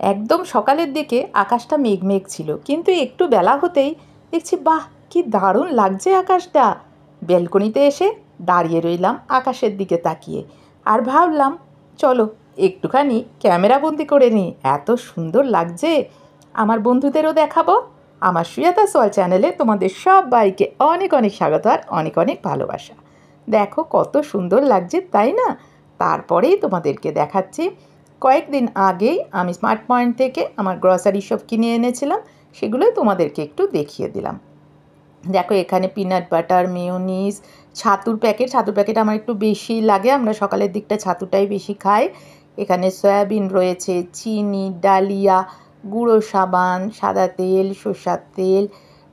একদম সকালের দিকে আকাশটা মেঘ মেঘ ছিল, কিন্তু একটু বেলা হতেই দেখছি বাহ, কি দারুণ লাগছে আকাশটা। ব্যালকনিতে এসে দাঁড়িয়ে রইলাম আকাশের দিকে তাকিয়ে, আর ভাবলাম চলো একটুখানি ক্যামেরাবন্দি করে নিই, এত সুন্দর লাগছে। আমার বন্ধুদেরও দেখাবো। আমার সুজাতা সোয়াল চ্যানেলে তোমাদের সবাইকে অনেক অনেক স্বাগত আর অনেক অনেক ভালোবাসা। দেখো কত সুন্দর লাগছে, তাই না? তারপরেই তোমাদেরকে দেখাচ্ছি, কয়েকদিন আগেই আমি স্মার্ট পয়েন্ট থেকে আমার গ্রসারি সব কিনে এনেছিলাম, সেগুলোই তোমাদেরকে একটু দেখিয়ে দিলাম। দেখো এখানে পিনাট বাটার, মেয়োনিজ, ছাতুর প্যাকেট আমার একটু বেশি লাগে, আমরা সকালের দিকটা ছাতুটাই বেশি খাই। এখানে সয়াবিন রয়েছে, চিনি, ডালিয়া, গুঁড়ো সাবান, সাদা তেল, সরষের তেল,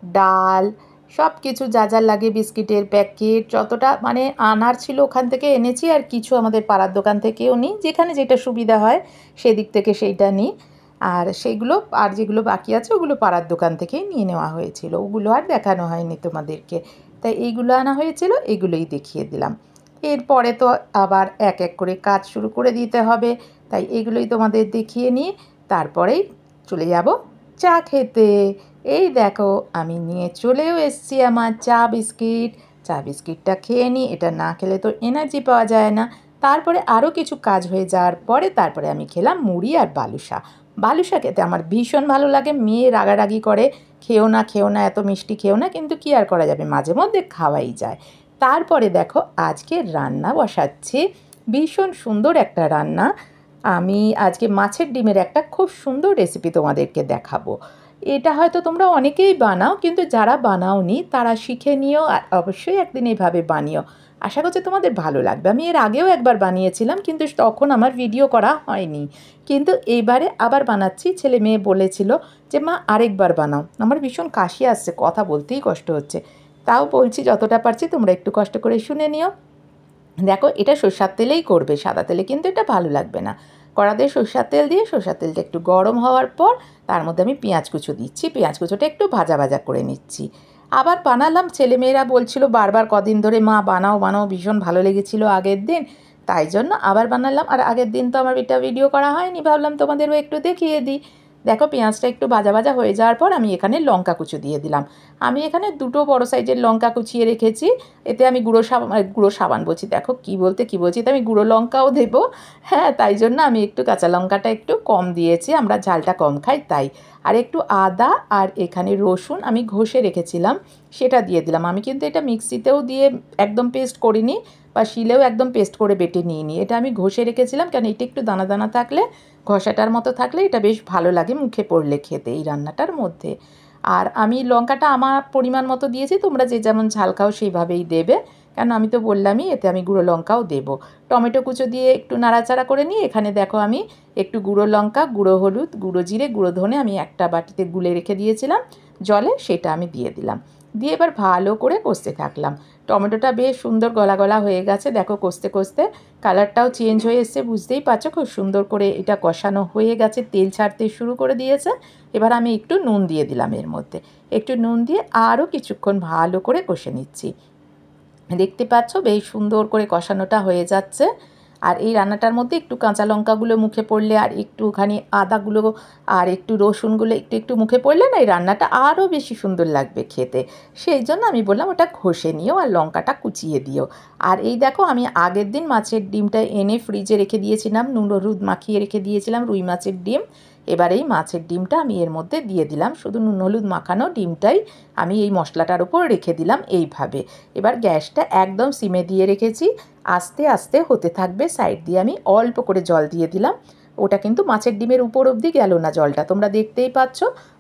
ডাল, সব কিছু যা যা লাগে, বিস্কিটের প্যাকেট যতটা মানে আনার ছিল ওখান থেকে এনেছি, আর কিছু আমাদের পাড়ার দোকান থেকেও নিই, যেখানে যেটা সুবিধা হয় সেদিক থেকে সেইটা নিই। আর সেইগুলো আর যেগুলো বাকি আছে ওগুলো পাড়ার দোকান থেকেই নিয়ে নেওয়া হয়েছিল, ওগুলো আর দেখানো হয়নি তোমাদেরকে। তাই এইগুলো আনা হয়েছিল, এগুলোই দেখিয়ে দিলাম। এরপরে তো আবার এক এক করে কাজ শুরু করে দিতে হবে, তাই এগুলোই তোমাদের দেখিয়ে নিয়ে তারপরেই চলে যাব চা খেতে। এই দেখো আমি নিয়ে চলেও এসেছি আমার চা বিস্কিট। চা বিস্কিটটা খেয়ে নিই, এটা না খেলে তো এনার্জি পাওয়া যায় না। তারপরে আরও কিছু কাজ হয়ে যাওয়ার পরে তারপরে আমি খেলাম মুড়ি আর বালুশা। বালুশা খেতে আমার ভীষণ ভালো লাগে। মেয়ে রাগারাগি করে, খেও না এত মিষ্টি খেও না, কিন্তু কী আর করা যাবে, মাঝে মধ্যে খাওয়াই যায়। তারপরে দেখো আজকে রান্না বসাচ্ছি, ভীষণ সুন্দর একটা রান্না। আমি আজকে মাছের ডিমের একটা খুব সুন্দর রেসিপি তোমাদেরকে দেখাবো। এটা হয়তো তোমরা অনেকেই বানাও, কিন্তু যারা বানাওনি তারা শিখে নিও, আর অবশ্যই একদিন এইভাবে বানিও। আশা করছি তোমাদের ভালো লাগবে। আমি এর আগেও একবার বানিয়েছিলাম, কিন্তু তখন আমার ভিডিও করা হয়নি। কিন্তু এইবারে আবার বানাচ্ছি, ছেলে মেয়ে বলেছিল যে মা আরেকবার বানাও। আমার ভীষণ কাশি আসছে, কথা বলতেই কষ্ট হচ্ছে, তাও বলছি যতটা পারছি তোমরা একটু কষ্ট করে শুনে নিও। দেখো এটা সরষের তেলেই করবে, সাদা তেলে কিন্তু এটা ভালো লাগবে না। কড়াতে সরষের তেল দিয়ে সরষের তেলটা একটু গরম হওয়ার পর তার মধ্যে আমি পেঁয়াজ কুচো দিচ্ছি, পেঁয়াজ কুচোটা একটু ভাজা ভাজা করে নিচ্ছি। আবার বানালাম, ছেলেমেয়েরা বলছিল বারবার কদিন ধরে মা বানাও বানাও, ভীষণ ভালো লেগেছিল আগের দিন, তাই জন্য আবার বানালাম। আর আগের দিন তো আমার এটা ভিডিও করা হয়নি, ভাবলাম তোমাদেরও একটু দেখিয়ে দিই। দেখো পেঁয়াজটা একটু ভাজা ভাজা হয়ে যাওয়ার পর আমি এখানে লঙ্কা কুচো দিয়ে দিলাম। আমি এখানে দুটো বড় সাইজের লঙ্কা কুচিয়ে রেখেছি। এতে আমি গুঁড়ো সাবান বলছি, দেখো কী বলছি, তো আমি গুঁড়ো লঙ্কাও দেবো। হ্যাঁ, তাই জন্য আমি একটু কাঁচা লঙ্কাটা একটু কম দিয়েছি, আমরা ঝালটা কম খাই তাই। আর একটু আদা আর এখানে রসুন আমি ঘষে রেখেছিলাম, সেটা দিয়ে দিলাম। আমি কিন্তু এটা মিক্সিতেও দিয়ে একদম পেস্ট করিনি, বা শিলেও একদম পেস্ট করে বেটে নিইনি, এটা আমি ঘষে রেখেছিলাম, কারণ এটা একটু দানা দানা থাকলে, ঘষাটার মতো থাকলে এটা বেশ ভালো লাগে মুখে পড়লে খেতে এই রান্নাটার মধ্যে। আর আমি লঙ্কাটা আমার পরিমাণ মতো দিয়েছি, তোমরা যে যেমন ঝাল খাও সেইভাবেই দেবে, কেন আমি তো বললামই এতে আমি গুঁড়ো লঙ্কাও দেবো। টমেটো কুচো দিয়ে একটু নাড়াচাড়া করে নিয়ে এখানে দেখো আমি একটু গুঁড়ো লঙ্কা, গুঁড়ো হলুদ, গুঁড়ো জিরে, গুঁড়ো ধনে আমি একটা বাটিতে গুলে রেখে দিয়েছিলাম জলে, সেটা আমি দিয়ে দিলাম। দিয়ে এবার ভালো করে কষতে থাকলাম। টমেটোটা বেশ সুন্দর গলা গলা হয়ে গেছে, দেখো কষতে কষতে কালারটাও চেঞ্জ হয়ে এসছে, বুঝতেই পারছো খুব সুন্দর করে এটা কষানো হয়ে গেছে, তেল ছাড়তে শুরু করে দিয়েছে। এবার আমি একটু নুন দিয়ে দিলাম এর মধ্যে, একটু নুন দিয়ে আরও কিছুক্ষণ ভালো করে কষে নিচ্ছি। দেখতে পাচ্ছ বেশ সুন্দর করে কষানোটা হয়ে যাচ্ছে। আর এই রান্নাটার মধ্যে একটু কাঁচা লঙ্কাগুলো মুখে পড়লে, আর একটুখানি আদাগুলো আর একটু রসুনগুলো একটু একটু মুখে পড়লে না এই রান্নাটা আরও বেশি সুন্দর লাগবে খেতে। সেই জন্য আমি বললাম ওটা ঘষে নিও আর লঙ্কাটা কুচিয়ে দিও। আর এই দেখো আমি আগের দিন মাছের ডিমটা এনে ফ্রিজে রেখে দিয়েছিলাম, নুন হলুদ মাখিয়ে রেখে দিয়েছিলাম, রুই মাছের ডিম। এবার এই মাছের ডিমটা আমি এর মধ্যে দিয়ে দিলাম, শুধু নুন হলুদ মাখানো ডিমটাই আমি এই মশলাটার উপর রেখে দিলাম এইভাবে। এবার গ্যাসটা একদম সিমে দিয়ে রেখেছি, আস্তে আস্তে হতে থাকবে। সাইড দিয়ে আমি অল্প করে জল দিয়ে দিলাম, ওটা কিন্তু মাছের ডিমের উপর অবধি গেল না জলটা, তোমরা দেখতেই পাচ্ছ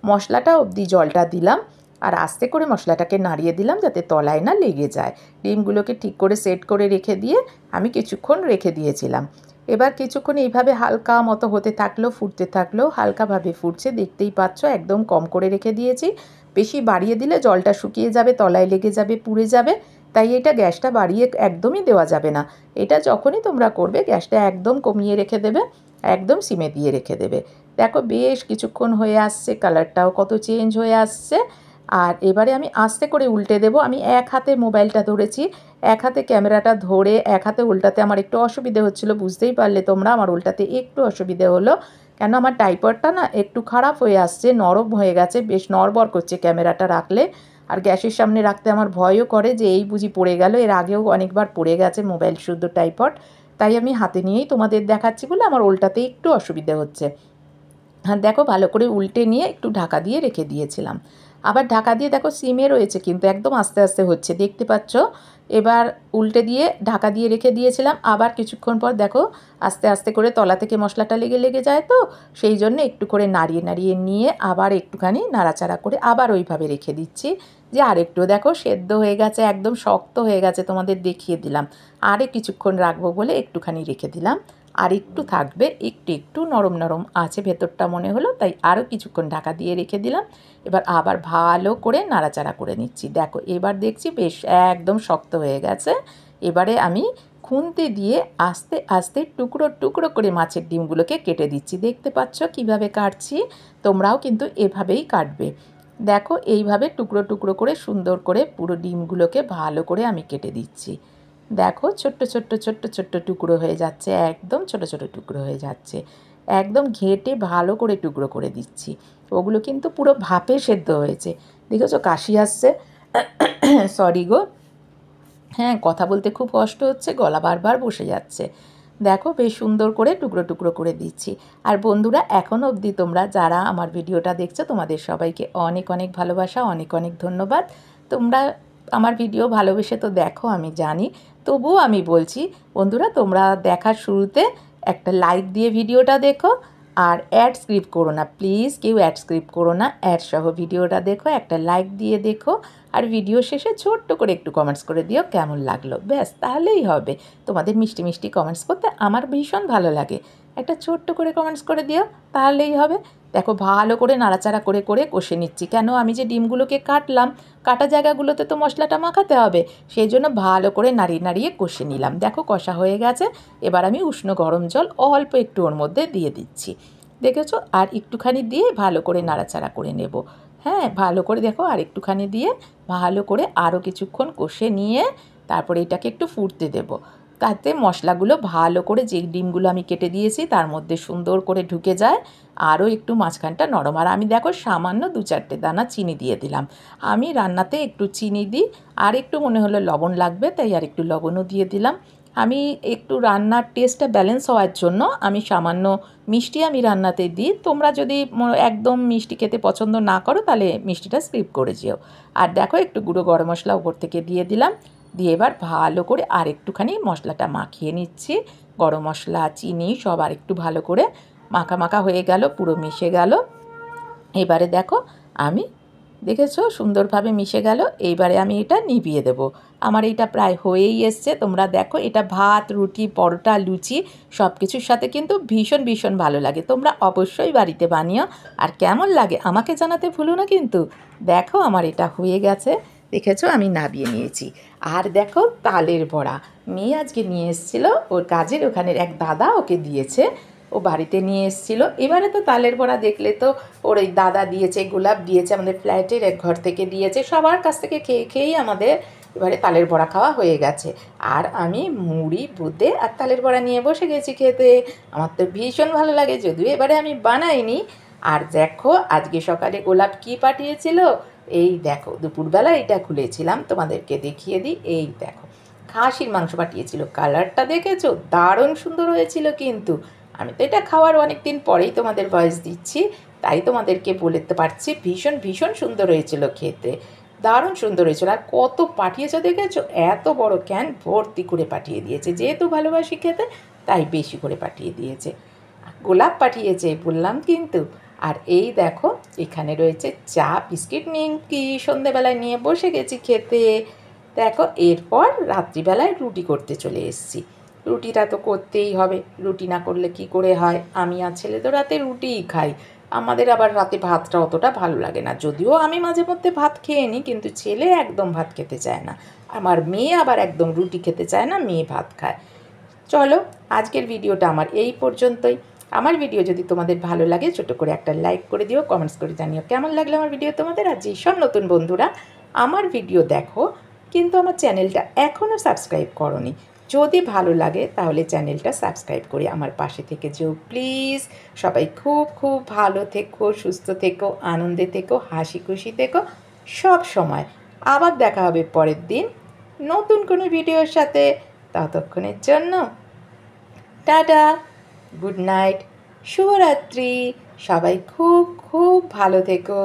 মশলাটা অবধি জলটা দিলাম। আর আস্তে করে মশলাটাকে নাড়িয়ে দিলাম যাতে তলায় না লেগে যায়। ডিমগুলোকে ঠিক করে সেট করে রেখে দিয়ে আমি কিছুক্ষণ রেখে দিয়েছিলাম। এবার কিছুক্ষণ এইভাবে হালকা মতো হতে থাকলো, ফুটতে থাকলো, হালকাভাবে ফুটছে, দেখতেই পাচ্ছ একদম কম করে রেখে দিয়েছি। বেশি বাড়িয়ে দিলে জলটা শুকিয়ে যাবে, তলায় লেগে যাবে, পুড়ে যাবে, তাই এটা গ্যাসটা বাড়িয়ে একদমই দেওয়া যাবে না। এটা যখনই তোমরা করবে গ্যাসটা একদম কমিয়ে রেখে দেবে, একদম সিমে দিয়ে রেখে দেবে। দেখো বেশ কিছুক্ষণ হয়ে আসছে, কালারটাও কত চেঞ্জ হয়ে আসছে। আর এবারে আমি আস্তে করে উল্টে দেবো। আমি এক হাতে মোবাইলটা ধরেছি, এক হাতে ক্যামেরাটা ধরে এক হাতে উল্টাতে আমার একটু অসুবিধে হচ্ছিলো, বুঝতেই পারলে তোমরা আমার উল্টাতে একটু অসুবিধে হলো। কেন আমার ট্রাইপডটা না একটু খারাপ হয়ে আসছে, নরম হয়ে গেছে, বেশ নড়বড় করছে ক্যামেরাটা রাখলে। আর গ্যাসের সামনে রাখতে আমার ভয়ও করে যে এই বুঝি পড়ে গেল, এর আগেও অনেকবার পড়ে গেছে মোবাইল শুদ্ধ ট্রাইপড। তাই আমি হাতে নিয়েই তোমাদের দেখাচ্ছি বলে আমার উল্টাতে একটু অসুবিধা হচ্ছে। হ্যাঁ দেখো ভালো করে উল্টে নিয়ে একটু ঢাকা দিয়ে রেখে দিয়েছিলাম। আবার ঢাকা দিয়ে দেখো সিমে রয়েছে কিন্তু একদম আস্তে আস্তে হচ্ছে, দেখতে পাচ্ছ। এবার উল্টে দিয়ে ঢাকা দিয়ে রেখে দিয়েছিলাম, আবার কিছুক্ষণ পর দেখো আস্তে আস্তে করে তলা থেকে মশলাটা লেগে লেগে যায়, তো সেই জন্য একটু করে নাড়িয়ে নাড়িয়ে নিয়ে আবার একটুখানি নাড়াচাড়া করে আবার ওইভাবে রেখে দিচ্ছি। যে আরেকটু দেখো সেদ্ধ হয়ে গেছে, একদম শক্ত হয়ে গেছে, তোমাদের দেখিয়ে দিলাম। আরে কিছুক্ষণ রাখবো বলে একটুখানি রেখে দিলাম, আর একটু থাকবে, একটু একটু নরম নরম আছে ভেতরটা মনে হলো, তাই আরও কিছুক্ষণ ঢাকা দিয়ে রেখে দিলাম। এবার আবার ভালো করে নাড়াচাড়া করে নিচ্ছি। দেখো এবার দেখছি বেশ একদম শক্ত হয়ে গেছে। এবারে আমি খুন্তি দিয়ে আস্তে আস্তে টুকরো টুকরো করে মাছের ডিমগুলোকে কেটে দিচ্ছি। দেখতে পাচ্ছ কিভাবে কাটছি, তোমরাও কিন্তু এভাবেই কাটবে। দেখো এইভাবে টুকরো টুকরো করে সুন্দর করে পুরো ডিমগুলোকে ভালো করে আমি কেটে দিচ্ছি। দেখো ছোট্ট ছোট্ট ছোট্ট ছোট্ট টুকরো হয়ে যাচ্ছে, একদম ছোট ছোট টুকরো হয়ে যাচ্ছে, একদম ঘেঁটে ভালো করে টুকরো করে দিচ্ছি। ওগুলো কিন্তু পুরো ভাপে সেদ্ধ হয়েছে। দেখেছো কাশি আসছে, সরি গো। হ্যাঁ কথা বলতে খুব কষ্ট হচ্ছে, গলা বারবার বসে যাচ্ছে। দেখো বেশ সুন্দর করে টুকরো টুকরো করে দিচ্ছি। আর বন্ধুরা এখনও অবধি তোমরা যারা আমার ভিডিওটা দেখছো তোমাদের সবাইকে অনেক অনেক ভালোবাসা, অনেক অনেক ধন্যবাদ। তোমরা আমার ভিডিও ভালোবেসে তো দেখো আমি জানি, তবুও আমি বলছি বন্ধুরা তোমরা দেখার শুরুতে একটা লাইক দিয়ে ভিডিওটা দেখো। আর অ্যাড স্ক্রিপ্ট করো না প্লিজ, কেউ অ্যাড স্ক্রিপ্ট করো না, অ্যাড সহ ভিডিওটা দেখো, একটা লাইক দিয়ে দেখো। আর ভিডিও শেষে ছোট্ট করে একটু কমেন্টস করে দিও কেমন লাগলো, ব্যাস তাহলেই হবে। তোমাদের মিষ্টি মিষ্টি কমেন্টস করতে আমার ভীষণ ভালো লাগে, একটা ছোট্ট করে কমেন্টস করে দিও তাহলেই হবে। দেখো ভালো করে নাড়াচাড়া করে করে কষে নিচ্ছি, কেন আমি যে ডিমগুলোকে কাটলাম, কাটা জায়গাগুলোতে তো মশলাটা মাখাতে হবে, সেই জন্য ভালো করে নাড়িয়ে নাড়িয়ে কষে নিলাম। দেখো কষা হয়ে গেছে, এবার আমি উষ্ণ গরম জল অল্প একটু ওর মধ্যে দিয়ে দিচ্ছি। দেখেছো, আর একটুখানি দিয়ে ভালো করে নাড়াচাড়া করে নেব। হ্যাঁ ভালো করে দেখো আর একটুখানি দিয়ে ভালো করে আরও কিছুক্ষণ কষে নিয়ে তারপরে এটাকে একটু ফুটতে দেব, তাতে মশলাগুলো ভালো করে যে ডিমগুলো আমি কেটে দিয়েছি তার মধ্যে সুন্দর করে ঢুকে যায়, আরও একটু মাঝখানটা নরম। আর আমি দেখো সামান্য 2-4টে দানা চিনি দিয়ে দিলাম। আমি রান্নাতে একটু চিনি দিই, আর একটু মনে হলো লবণ লাগবে তাই আর একটু লবণও দিয়ে দিলাম। আমি একটু রান্নার টেস্টটা ব্যালেন্স হওয়ার জন্য আমি সামান্য মিষ্টি আমি রান্নাতে দিই। তোমরা যদি একদম মিষ্টি খেতে পছন্দ না করো তাহলে মিষ্টিটা স্কিপ করে যেও। আর দেখো একটু গুঁড়ো গরম মশলা উপর থেকে দিয়ে দিলাম, দিয়ে এবার ভালো করে আর একটুখানি মশলাটা মাখিয়ে নিচ্ছি। গরম মশলা চিনি সব আর একটু ভালো করে মাখা মাখা হয়ে গেল, পুরো মিশে গেল। এবারে দেখো আমি দেখেছো সুন্দরভাবে মিশে গেল, এইবারে আমি এটা নিভিয়ে দেব। আমার এটা প্রায় হয়েই এসছে। তোমরা দেখো এটা ভাত, রুটি, পরোটা, লুচি সব কিছুর সাথে কিন্তু ভীষণ ভীষণ ভালো লাগে। তোমরা অবশ্যই বাড়িতে বানিও, আর কেমন লাগে আমাকে জানাতে ভুলো না কিন্তু। দেখো আমার এটা হয়ে গেছে, দেখেছো আমি নাবিয়ে নিয়েছি। আর দেখো তালের বড়া মেয়ে আজকে নিয়ে এসেছিলো, ওর কাজের ওখানের এক দাদা ওকে দিয়েছে, ও বাড়িতে নিয়ে এসেছিলো। এবারে তো তালের বড়া দেখলে তো ওর ওই দাদা দিয়েছে, গোলাপ দিয়েছে, আমাদের ফ্ল্যাটের এক ঘর থেকে দিয়েছে, সবার কাছ থেকে খেয়ে খেয়েই আমাদের এবারে তালের বড়া খাওয়া হয়ে গেছে। আর আমি মুড়ি বুঁদে আর তালের বড়া নিয়ে বসে গেছি খেতে। আমার তো ভীষণ ভালো লাগে, যদিও এবারে আমি বানাইনি। আর দেখো আজকে সকালে গোলাপ কি পাঠিয়েছিল, এই দেখো দুপুরবেলা এটা খুলেছিলাম, তোমাদেরকে দেখিয়ে দিই। এই দেখো খাসির মাংস পাঠিয়েছিল, কালারটা দেখেছো দারুণ সুন্দর হয়েছিল কিন্তু। আমি তো এটা খাওয়ার অনেক দিন পরেই তোমাদের ভয়েস দিচ্ছি, তাই তোমাদেরকে বলতে পারছি ভীষণ ভীষণ সুন্দর হয়েছিল খেতে, দারুণ সুন্দর হয়েছিল। আর কত পাঠিয়েছে দেখেছো, এত বড় ক্যান ভর্তি করে পাঠিয়ে দিয়েছে, যেহেতু ভালোবাসি খেতে তাই বেশি করে পাঠিয়ে দিয়েছে। গোলাপ পাঠিয়েছে বললাম কিন্তু। আর এই দেখো এখানে রয়েছে চা বিস্কিট, নিমকি সন্ধেবেলায় নিয়ে বসে গেছি খেতে। দেখো এরপর রাত্রিবেলায় রুটি করতে চলে এসেছি। রুটিটা তো করতেই হবে, রুটি না করলে কি করে হয়। আমি আর ছেলে তো রাতে রুটিই খাই, আমাদের আবার রাতে ভাতটা অতটা ভালো লাগে না, যদিও আমি মাঝে মধ্যে ভাত খেয়ে নিই, কিন্তু ছেলে একদম ভাত খেতে চায় না। আমার মেয়ে আবার একদম রুটি খেতে চায় না, মেয়ে ভাত খায়। চলো আজকের ভিডিওটা আমার এই পর্যন্তই। আমার ভিডিও যদি তোমাদের ভালো লাগে ছোটো করে একটা লাইক করে দিও, কমেন্টস করে জানিও কেমন লাগলো আমার ভিডিও তোমাদের। আর যেসব নতুন বন্ধুরা আমার ভিডিও দেখো কিন্তু আমার চ্যানেলটা এখনও সাবস্ক্রাইব করোনি, যদি ভালো লাগে তাহলে চ্যানেলটা সাবস্ক্রাইব করে আমার পাশে থেকে যেও প্লিজ। সবাই খুব খুব ভালো থেকো, সুস্থ থেকো, আনন্দে থেকো, হাসি খুশি থেকো সব সময়। আবার দেখা হবে পরের দিন নতুন কোনো ভিডিওর সাথে। ততক্ষণের জন্য টাটা, গুড নাইট, শুভরাত্রি। সবাই খুব খুব ভালো থেকো।